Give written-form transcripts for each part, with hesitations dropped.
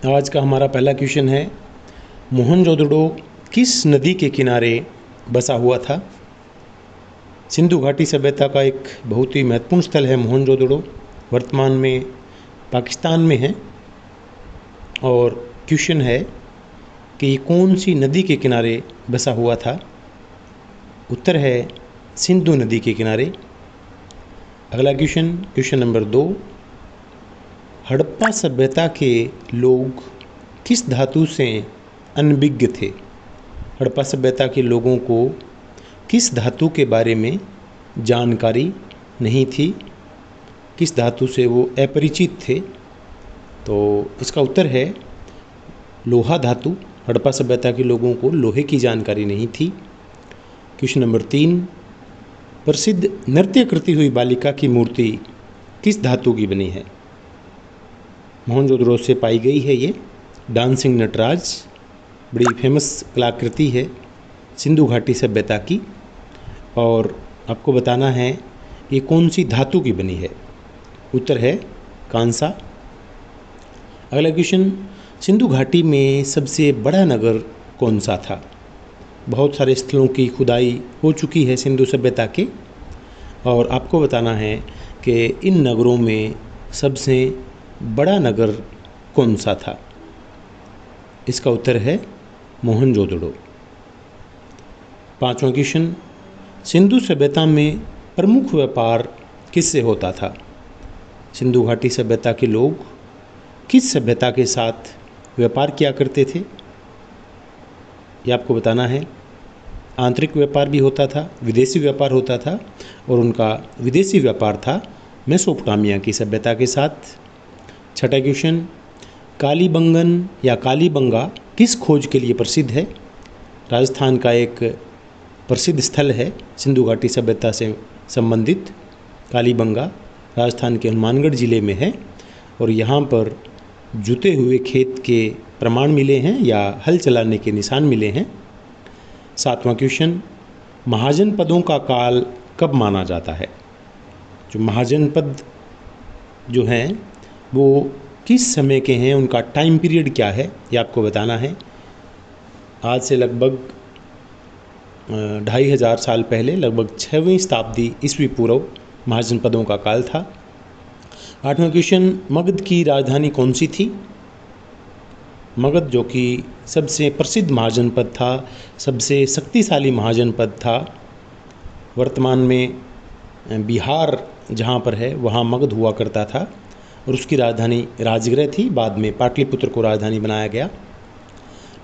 आज का हमारा पहला क्वेश्चन है, मोहनजोदड़ो किस नदी के किनारे बसा हुआ था? सिंधु घाटी सभ्यता का एक बहुत ही महत्वपूर्ण स्थल है मोहनजोदड़ो, वर्तमान में पाकिस्तान में है। और क्वेश्चन है कि ये कौन सी नदी के किनारे बसा हुआ था? उत्तर है सिंधु नदी के किनारे। अगला क्वेश्चन, क्वेश्चन नंबर 2, हड़प्पा सभ्यता के लोग किस धातु से अनभिज्ञ थे? हड़प्पा सभ्यता के लोगों को किस धातु के बारे में जानकारी नहीं थी? किस धातु से वो अपरिचित थे? तो इसका उत्तर है लोहा धातु। हड़प्पा सभ्यता के लोगों को लोहे की जानकारी नहीं थी। क्वेश्चन नंबर 3, प्रसिद्ध नृत्य करती हुई बालिका की मूर्ति किस धातु की बनी है? मोहनजोदड़ो से पाई गई है ये डांसिंग नटराज, बड़ी फेमस कलाकृति है सिंधु घाटी सभ्यता की। और आपको बताना है ये कौन सी धातु की बनी है। उत्तर है कांसा। अगला क्वेश्चन, सिंधु घाटी में सबसे बड़ा नगर कौन सा था? बहुत सारे स्थलों की खुदाई हो चुकी है सिंधु सभ्यता के, और आपको बताना है कि इन नगरों में सबसे बड़ा नगर कौन सा था। इसका उत्तर है मोहनजोदड़ो। पांचवा क्वेश्चन, सिंधु सभ्यता में प्रमुख व्यापार किससे होता था? सिंधु घाटी सभ्यता के लोग किस सभ्यता के साथ व्यापार किया करते थे? ये आपको बताना है। आंतरिक व्यापार भी होता था, विदेशी व्यापार होता था, और उनका विदेशी व्यापार था मेसोपोटामिया की सभ्यता के साथ। छठा क्वेश्चन, कालीबंगन या कालीबंगा किस खोज के लिए प्रसिद्ध है? राजस्थान का एक प्रसिद्ध स्थल है सिंधु घाटी सभ्यता से संबंधित। कालीबंगा राजस्थान के हनुमानगढ़ ज़िले में है, और यहाँ पर जुते हुए खेत के प्रमाण मिले हैं या हल चलाने के निशान मिले हैं। सातवां क्वेश्चन, महाजनपदों का काल कब माना जाता है? जो महाजनपद जो हैं वो किस समय के हैं, उनका टाइम पीरियड क्या है, ये आपको बताना है। आज से लगभग 2500 साल पहले, लगभग 6वीं शताब्दी ईस्वी पूर्व महाजनपदों का काल था। आठवां क्वेश्चन, मगध की राजधानी कौन सी थी? मगध जो कि सबसे प्रसिद्ध महाजनपद था, सबसे शक्तिशाली महाजनपद था, वर्तमान में बिहार जहाँ पर है वहाँ मगध हुआ करता था, और उसकी राजधानी राजगृह थी। बाद में पाटलिपुत्र को राजधानी बनाया गया।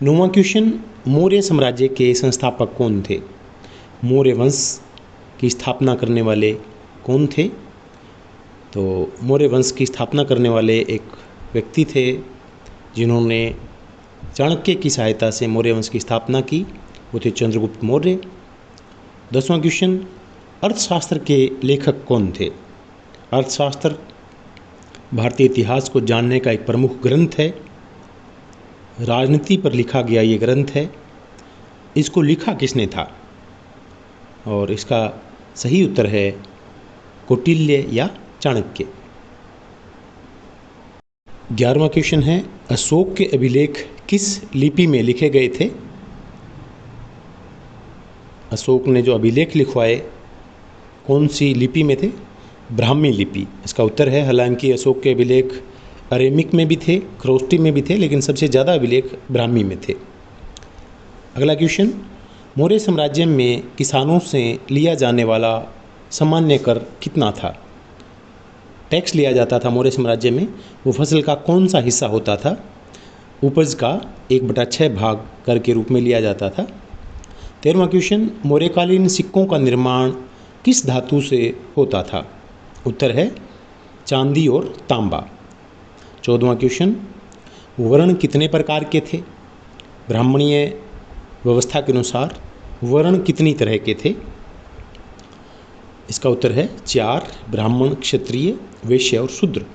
नौवां क्वेश्चन, मौर्य साम्राज्य के संस्थापक कौन थे? मौर्य वंश की स्थापना करने वाले कौन थे? तो मौर्य वंश की स्थापना करने वाले एक व्यक्ति थे जिन्होंने चाणक्य की सहायता से मौर्य वंश की स्थापना की, वो थे चंद्रगुप्त मौर्य। 10वां क्वेश्चन, अर्थशास्त्र के लेखक कौन थे? अर्थशास्त्र भारतीय इतिहास को जानने का एक प्रमुख ग्रंथ है। राजनीति पर लिखा गया ये ग्रंथ है। इसको लिखा किसने था? और इसका सही उत्तर है कौटिल्य या चाणक्य। 11वां क्वेश्चन है, अशोक के अभिलेख किस लिपि में लिखे गए थे? अशोक ने जो अभिलेख लिखवाए कौन सी लिपि में थे? ब्राह्मी लिपि। इसका उत्तर है, हालांकि अशोक के अभिलेख अरेमिक में भी थे, खरोष्टी में भी थे, लेकिन सबसे ज़्यादा अभिलेख ब्राह्मी में थे। अगला क्वेश्चन, मौर्य साम्राज्य में किसानों से लिया जाने वाला सामान्य कर कितना था? टैक्स लिया जाता था मौर्य साम्राज्य में, वो फसल का कौन सा हिस्सा होता था? उपज का 1/6 भाग कर के रूप में लिया जाता था। 13वां क्वेश्चन, मौर्यकालीन सिक्कों का निर्माण किस धातु से होता था? उत्तर है चांदी और तांबा। 14वां क्वेश्चन, वर्ण कितने प्रकार के थे? ब्राह्मणीय व्यवस्था के अनुसार वर्ण कितनी तरह के थे? इसका उत्तर है 4, ब्राह्मण, क्षत्रिय, वैश्य और शूद्र।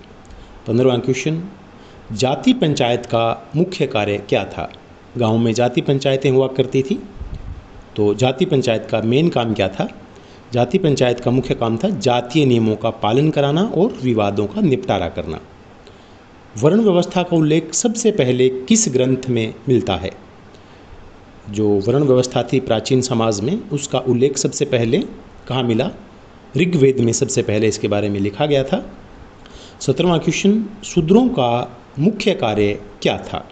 15वां क्वेश्चन, जाति पंचायत का मुख्य कार्य क्या था? गांव में जाति पंचायतें हुआ करती थी, तो जाति पंचायत का मेन काम क्या था? जाति पंचायत का मुख्य काम था जातीय नियमों का पालन कराना और विवादों का निपटारा करना। वर्ण व्यवस्था का उल्लेख सबसे पहले किस ग्रंथ में मिलता है? जो वर्ण व्यवस्था थी प्राचीन समाज में, उसका उल्लेख सबसे पहले कहाँ मिला? ऋग्वेद में सबसे पहले इसके बारे में लिखा गया था। 17वां क्वेश्चन, शूद्रों का मुख्य कार्य क्या था?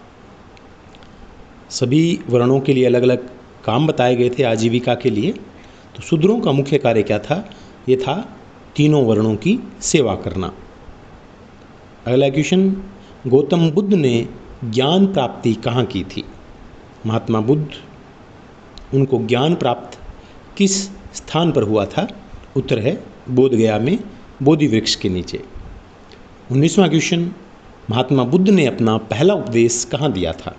सभी वर्णों के लिए अलग अलग काम बताए गए थे आजीविका के लिए, तो शूद्रों का मुख्य कार्य क्या था? ये था तीनों वर्णों की सेवा करना। अगला क्वेश्चन, गौतम बुद्ध ने ज्ञान प्राप्ति कहाँ की थी? महात्मा बुद्ध, उनको ज्ञान प्राप्त किस स्थान पर हुआ था? उत्तर है बोध गया में बोधि वृक्ष के नीचे। 19वां क्वेश्चन, महात्मा बुद्ध ने अपना पहला उपदेश कहाँ दिया था?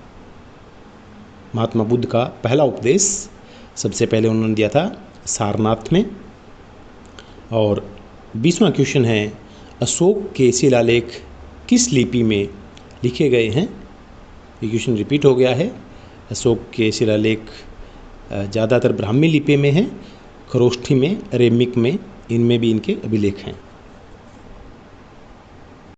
महात्मा बुद्ध का पहला उपदेश सबसे पहले उन्होंने दिया था सारनाथ में। और 20वां क्वेश्चन है, अशोक के शिलालेख किस लिपि में लिखे गए हैं? ये क्वेश्चन रिपीट हो गया है। अशोक के शिलालेख ज़्यादातर ब्राह्मी लिपि में हैं, खरोष्ठी में, अरेमिक में, इनमें भी इनके अभिलेख हैं।